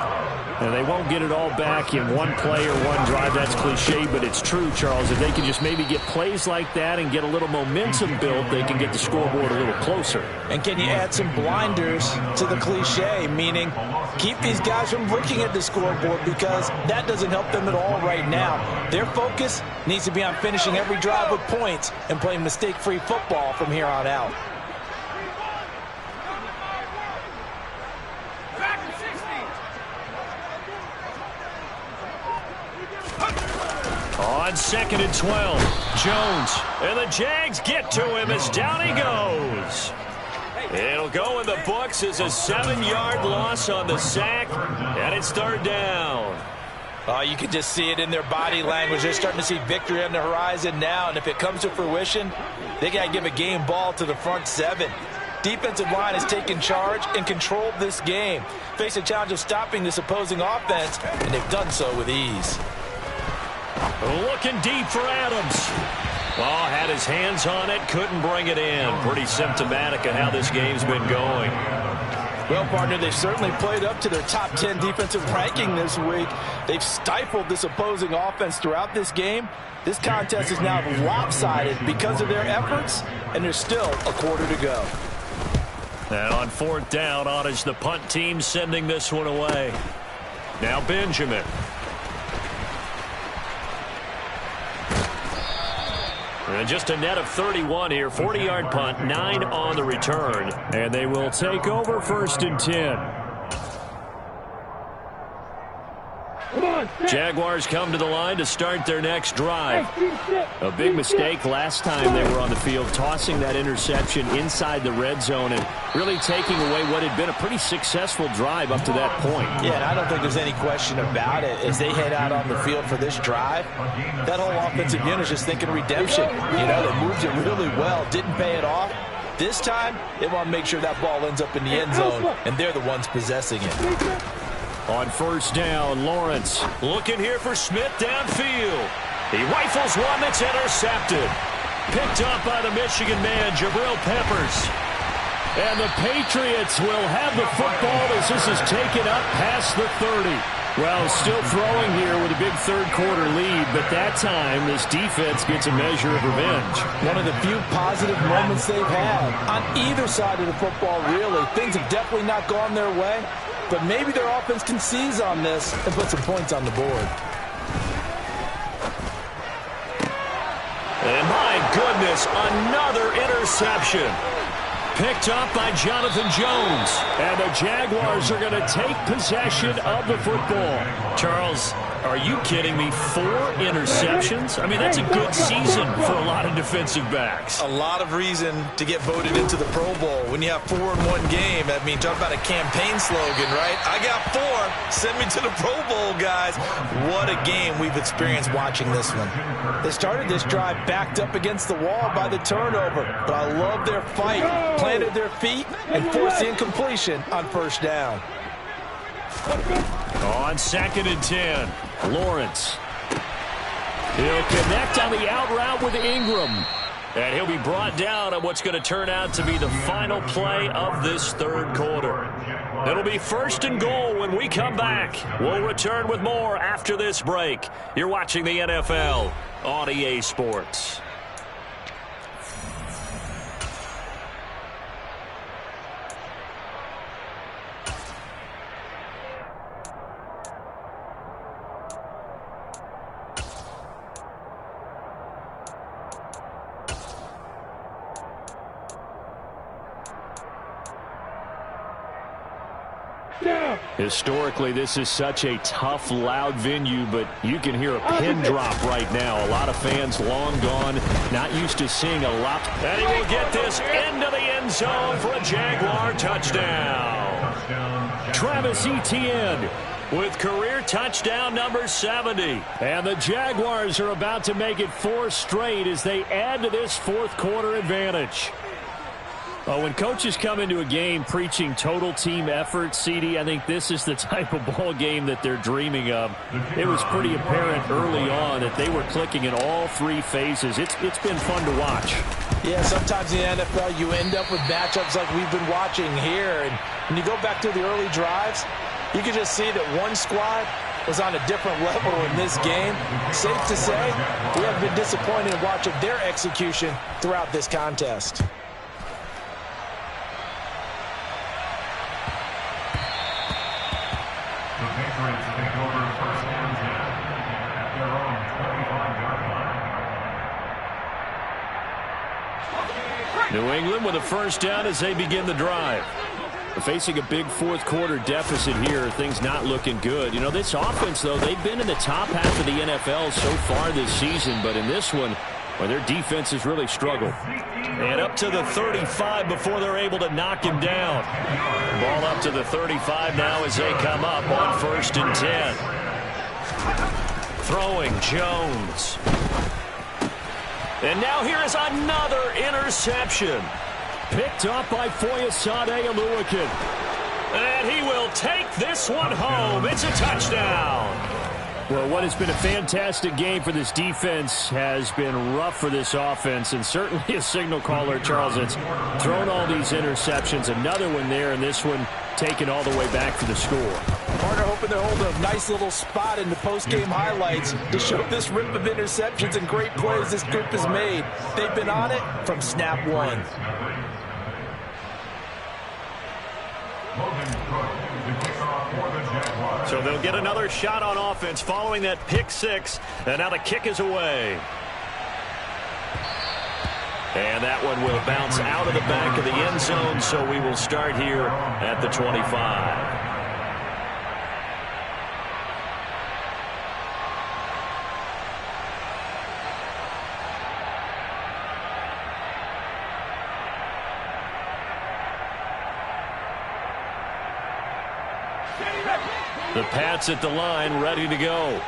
And they won't get it all back in one play or one drive. That's cliche, but it's true, Charles. If they can just maybe get plays like that and get a little momentum built, they can get the scoreboard a little closer. And can you add some blinders to the cliche, meaning keep these guys from looking at the scoreboard, because that doesn't help them at all right now. Their focus needs to be on finishing every drive with points and playing mistake-free football from here on out. On 2nd and 12, Jones. And the Jags get to him as down he goes. It'll go in the books as a 7-yard loss on the sack, and it's 3rd down. Oh, you can just see it in their body language. They're starting to see victory on the horizon now, and if it comes to fruition, they got to give a game ball to the front 7. Defensive line has taken charge and controlled this game. Face a challenge of stopping this opposing offense, and they've done so with ease. Looking deep for Adams. Oh, had his hands on it, couldn't bring it in. Pretty symptomatic of how this game's been going. Well, partner, they've certainly played up to their top 10 defensive ranking this week. They've stifled this opposing offense throughout this game. This contest is now lopsided because of their efforts, and there's still a quarter to go. And on 4th down, Otage, the punt team sending this one away. Now Benjamin. And just a net of 31 here. 40-yard punt, 9 on the return. And they will take over 1st and 10. Jaguars come to the line to start their next drive. A big mistake last time they were on the field, tossing that interception inside the red zone and really taking away what had been a pretty successful drive up to that point. Yeah, and I don't think there's any question about it. As they head out on the field for this drive, that whole offensive unit is just thinking redemption. You know, they moved it really well, didn't pay it off. This time, they want to make sure that ball ends up in the end zone, and they're the ones possessing it. On 1st down, Lawrence looking here for Smith downfield. He rifles one that's intercepted. Picked up by the Michigan man, Jabril Peppers. And the Patriots will have the football as this is taken up past the 30. Well, still throwing here with a big third-quarter lead, but that time this defense gets a measure of revenge. One of the few positive moments they've had on either side of the football, really. Things have definitely not gone their way, but maybe their offense can seize on this and put some points on the board. And my goodness, another interception. Picked up by Jonathan Jones. And the Jaguars are going to take possession of the football. Charles, are you kidding me? 4 interceptions? I mean, that's a good season for a lot of defensive backs. A lot of reason to get voted into the Pro Bowl. When you have 4 in one game, I mean, talk about a campaign slogan, right? I got 4. Send me to the Pro Bowl, guys. What a game we've experienced watching this one. They started this drive backed up against the wall by the turnover, but I love their fight. Planted their feet and forced the incompletion on 1st down. On 2nd and 10, Lawrence. He'll connect on the out route with Ingram. And he'll be brought down on what's going to turn out to be the final play of this 3rd quarter. It'll be 1st and goal when we come back. We'll return with more after this break. You're watching the NFL on EA Sports. Historically, this is such a tough, loud venue, but you can hear a pin drop right now. A lot of fans long gone, not used to seeing a lot. And he will get this into the end zone for a Jaguar touchdown. Travis Etienne with career touchdown number 70. And the Jaguars are about to make it 4 straight as they add to this 4th quarter advantage. When coaches come into a game preaching total team effort, CD, I think this is the type of ball game that they're dreaming of. It was pretty apparent early on that they were clicking in all 3 phases. It's been fun to watch. Yeah, sometimes in the NFL you end up with matchups like we've been watching here. And when you go back to the early drives, You can just see that one squad was on a different level in this game. Safe to say, we have been disappointed in watching their execution throughout this contest. The Patriots take over first and 10 at their own 25-yard line. New England with a first down as they begin the drive. They're facing a big fourth quarter deficit here. Things not looking good. You know, this offense, though, they've been in the top half of the NFL so far this season. But in this one, well, their defense has really struggled. And up to the 35 before they're able to knock him down. Ball up to the 35 now as they come up on first and 10. Throwing Jones. And now here is another interception. Picked up by Foyesade Oluokun. And he will take this one home. It's a touchdown. Well, what has been a fantastic game for this defense has been rough for this offense, and certainly a signal caller, Charles, that's thrown all these interceptions. Another one there, and this one taken all the way back for the score. Partner hoping to hold a nice little spot in the post-game highlights to show this rip of interceptions and great plays this group has made. They've been on it from snap one. So they'll get another shot on offense following that pick six, and now the kick is away. And that one will bounce out of the back of the end zone, so we will start here at the 25. The Pats at the line, ready to go.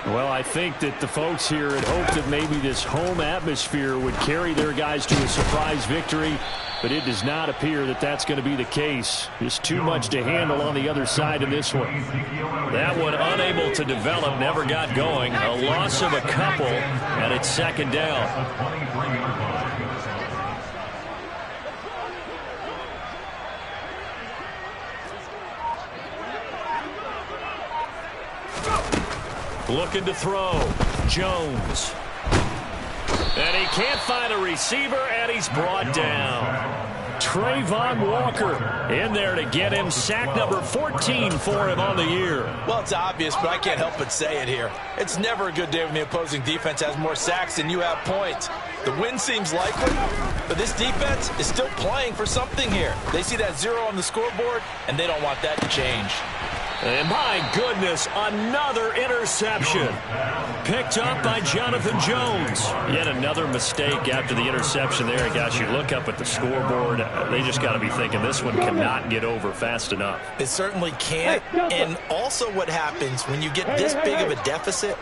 Well, I think that the folks here had hoped that maybe this home atmosphere would carry their guys to a surprise victory, but it does not appear that that's going to be the case. Just too much to handle on the other side of this one. That one unable to develop, never got going. A loss of a couple, and it's second down. Looking to throw. Jones. And he can't find a receiver, and he's brought down. Trayvon Walker in there to get him. Sack number 14 for him on the year. Well, it's obvious, but I can't help but say it here. It's never a good day when the opposing defense has more sacks than you have points. The win seems likely, but this defense is still playing for something here. They see that 0 on the scoreboard, and they don't want that to change. And my goodness, another interception. Picked up by Jonathan Jones. Yet another mistake after the interception there. And gosh, you look up at the scoreboard, they just got to be thinking this one cannot get over fast enough. It certainly can't. And also what happens when you get this big of a deficit,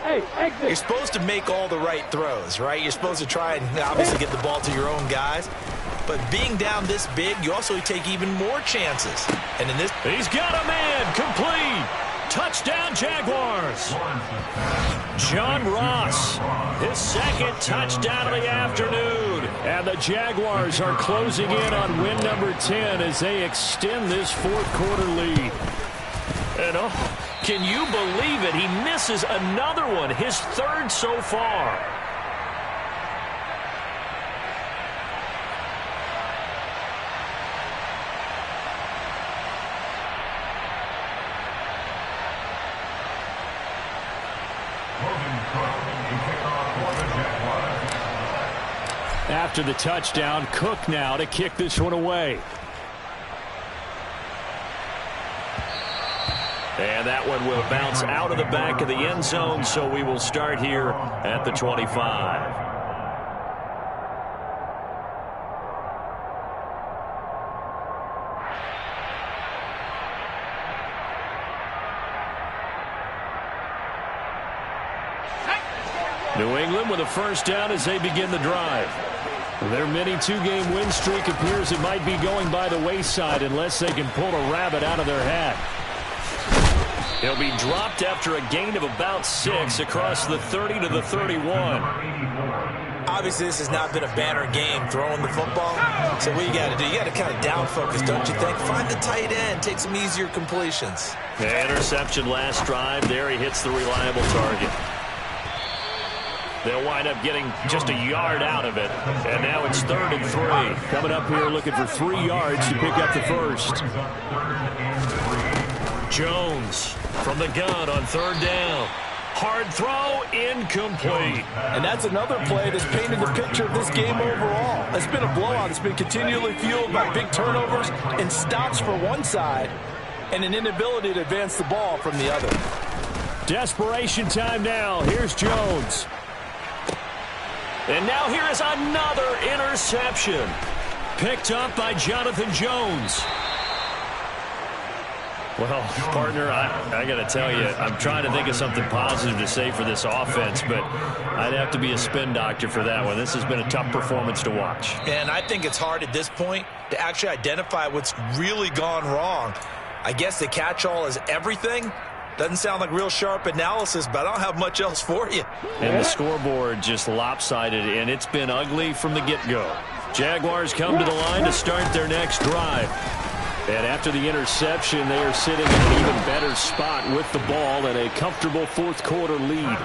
you're supposed to make all the right throws, right? You're supposed to try and obviously get the ball to your own guys. But being down this big, you also take even more chances. And in this... He's got a man. Complete. Touchdown, Jaguars. John Ross, his second touchdown of the afternoon. And the Jaguars are closing in on win number 10 as they extend this fourth quarter lead. And can you believe it? He misses another one, his third so far. After the touchdown, Cook now to kick this one away. And that one will bounce out of the back of the end zone, so we will start here at the 25. New England with a first down as they begin the drive. Their mini two-game win streak appears it might be going by the wayside unless they can pull a rabbit out of their hat. He'll be dropped after a gain of about 6 across the 30 to the 31. Obviously, this has not been a banner game throwing the football. So what you got to do, you got to kind of down focus, don't you think? Find the tight end, take some easier completions. The interception last drive. There he hits the reliable target. They'll wind up getting just a yard out of it. And now it's 3rd and 3. Coming up here looking for 3 yards to pick up the first. Jones from the gun on 3rd down. Hard throw, incomplete. And that's another play that's painted the picture of this game overall. It's been a blowout. It's been continually fueled by big turnovers and stops for one side and an inability to advance the ball from the other. Desperation time now. Here's Jones. And now here is another interception. Picked up by Jonathan Jones. Well, partner, I got to tell you, I'm trying to think of something positive to say for this offense, but I'd have to be a spin doctor for that one. This has been a tough performance to watch. And I think it's hard at this point to actually identify what's really gone wrong. I guess the catch-all is everything. Doesn't sound like real sharp analysis, but I don't have much else for you. And the scoreboard just lopsided, and it's been ugly from the get-go. Jaguars come to the line to start their next drive. And after the interception, they are sitting in an even better spot with the ball and a comfortable fourth-quarter lead.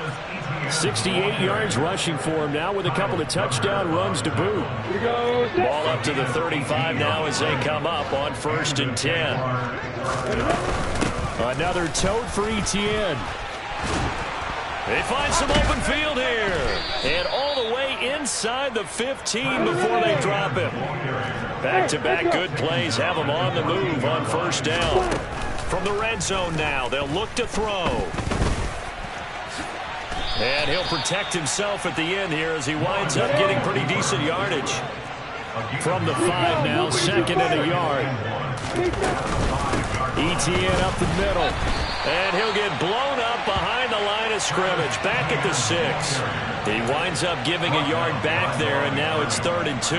68 yards rushing for him now with a couple of touchdown runs to boot. Ball up to the 35 now as they come up on 1st and 10. Another tote for Etienne. They find some open field here. And all the way inside the 15 before they drop him. Back-to-back good plays have him on the move on 1st down. From the red zone now, they'll look to throw. And he'll protect himself at the end here as he winds up getting pretty decent yardage. From the 5 now, 2nd and a yard. Etienne up the middle. And he'll get blown up behind the line of scrimmage. Back at the 6. He winds up giving a yard back there, and now it's 3rd and 2.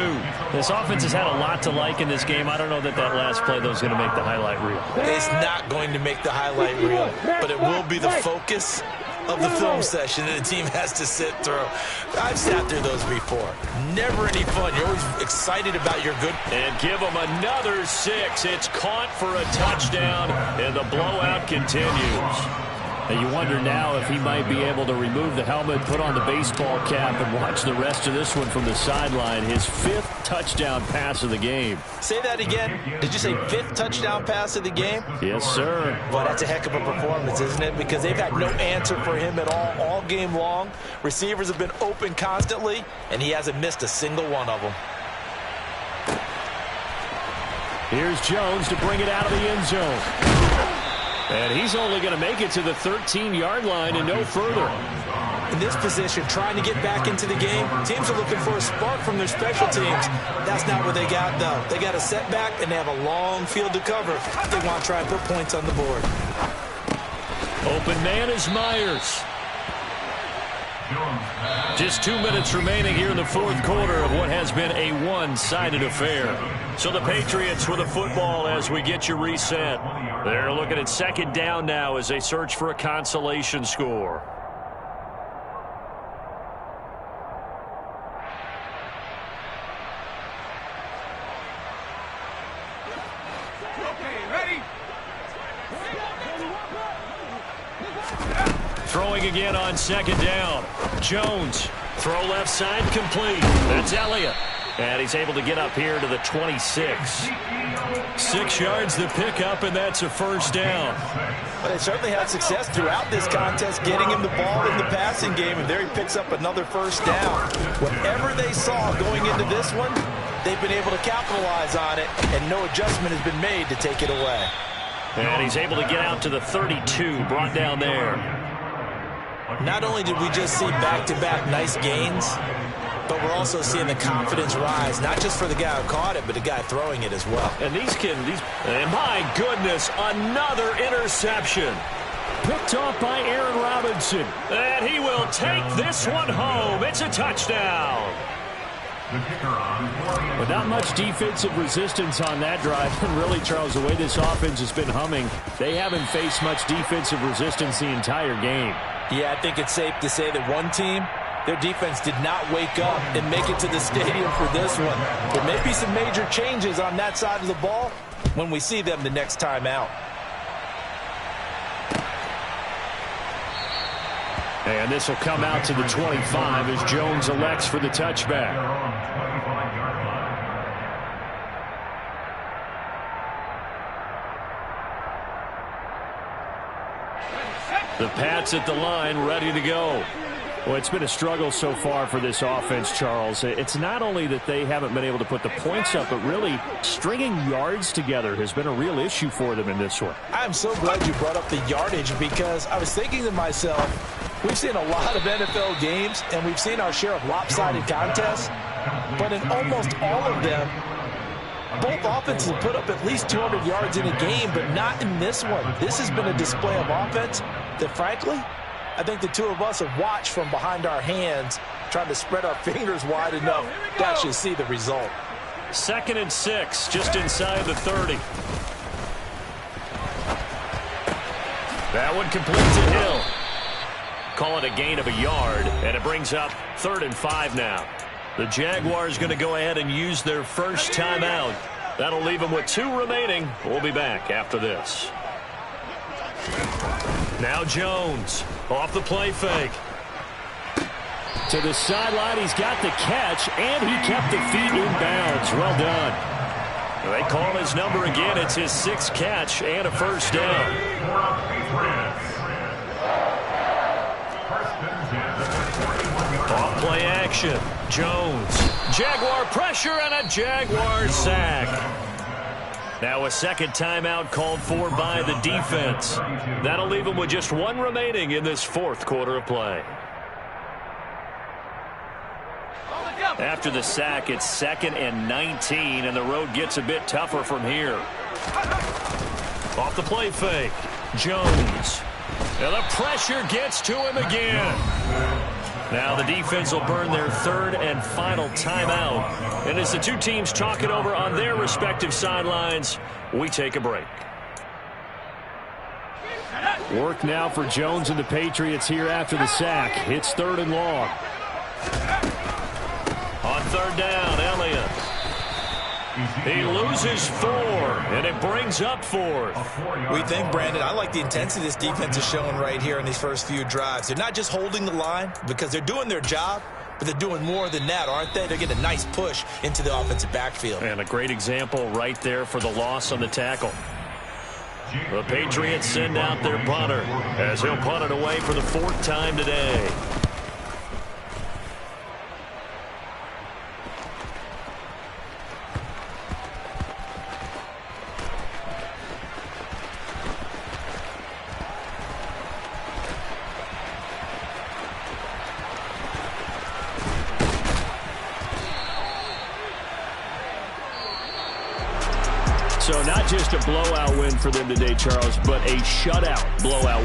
This offense has had a lot to like in this game. I don't know that last play, though, is going to make the highlight reel. It's not going to make the highlight reel, but it will be the focus of the film session that the team has to sit through. I've sat through those before. Never any fun. You're always excited about your good. And give them another 6. It's caught for a touchdown, and the blowout continues. And you wonder now if he might be able to remove the helmet, put on the baseball cap, and watch the rest of this one from the sideline. His 5th touchdown pass of the game. Say that again. Did you say 5th touchdown pass of the game? Yes, sir. Well, that's a heck of a performance, isn't it? Because they've had no answer for him at all game long. Receivers have been open constantly, and he hasn't missed a single one of them. Here's Jones to bring it out of the end zone. And he's only going to make it to the 13-yard line and no further. In this position, trying to get back into the game, teams are looking for a spark from their special teams. That's not what they got, though. They got a setback, and they have a long field to cover. They want to try and put points on the board. Open man is Myers. Just 2 minutes remaining here in the 4th quarter of what has been a one-sided affair. So the Patriots with the football as we get you reset. They're looking at 2nd down now as they search for a consolation score. Throwing again on 2nd down. Jones. Throw left side complete. That's Elliott. And he's able to get up here to the 26. 6 yards the pickup, and that's a 1st down. But they certainly had success throughout this contest getting him the ball in the passing game, and there he picks up another 1st down. Whatever they saw going into this one, they've been able to capitalize on it, and no adjustment has been made to take it away. And he's able to get out to the 32, brought down there. Not only did we just see back-to-back nice gains, but we're also seeing the confidence rise, not just for the guy who caught it, but the guy throwing it as well. And and my goodness, another interception. Picked off by Aaron Robinson. And he will take this one home. It's a touchdown. But not much defensive resistance on that drive. And really, Charles, the way this offense has been humming, they haven't faced much defensive resistance the entire game. Yeah, I think it's safe to say that one team Their defense did not wake up and make it to the stadium for this one. There may be some major changes on that side of the ball when we see them the next time out. And this will come out to the 25 as Jones elects for the touchback. The Pats at the line, ready to go. Well, it's been a struggle so far for this offense, Charles. It's not only that they haven't been able to put the points up, but really stringing yards together has been a real issue for them in this one. I'm so glad you brought up the yardage because I was thinking to myself, we've seen a lot of NFL games, and we've seen our share of lopsided contests, but in almost all of them, both offenses have put up at least 200 yards in a game, but not in this one. This has been a display of offense that, frankly, I think the two of us have watched from behind our hands, trying to spread our fingers wide enough to actually see the result. 2nd and 6, just inside the 30. That one completes a Hill. Call it a gain of a yard, and it brings up 3rd and 5 now. The Jaguars going to go ahead and use their first timeout. That'll leave them with 2 remaining. We'll be back after this. Now Jones off the play fake. To the sideline, he's got the catch, and he kept the feet in bounds. Well done. They call his number again. It's his 6th catch and a first down. Off play action. Jones. Jaguar pressure and a Jaguar sack. Now a second timeout called for by the defense. That'll leave them with just 1 remaining in this 4th quarter of play. After the sack, it's 2nd and 19, and the road gets a bit tougher from here. Off the play fake. Jones. And the pressure gets to him again. Now the defense will burn their 3rd and final timeout. And as the two teams talk it over on their respective sidelines, we take a break. Work now for Jones and the Patriots here after the sack. It's 3rd and long. On 3rd down, Elliott. He loses 4, and it brings up 4th. We think, Brandon, I like the intensity this defense is showing right here in these first few drives. They're not just holding the line because they're doing their job, but they're doing more than that, aren't they? They're getting a nice push into the offensive backfield. And a great example right there for the loss on the tackle. The Patriots send out their punter as he'll punt it away for the 4th time today. So not just a blowout win for them today, Charles, but a shutout blowout win.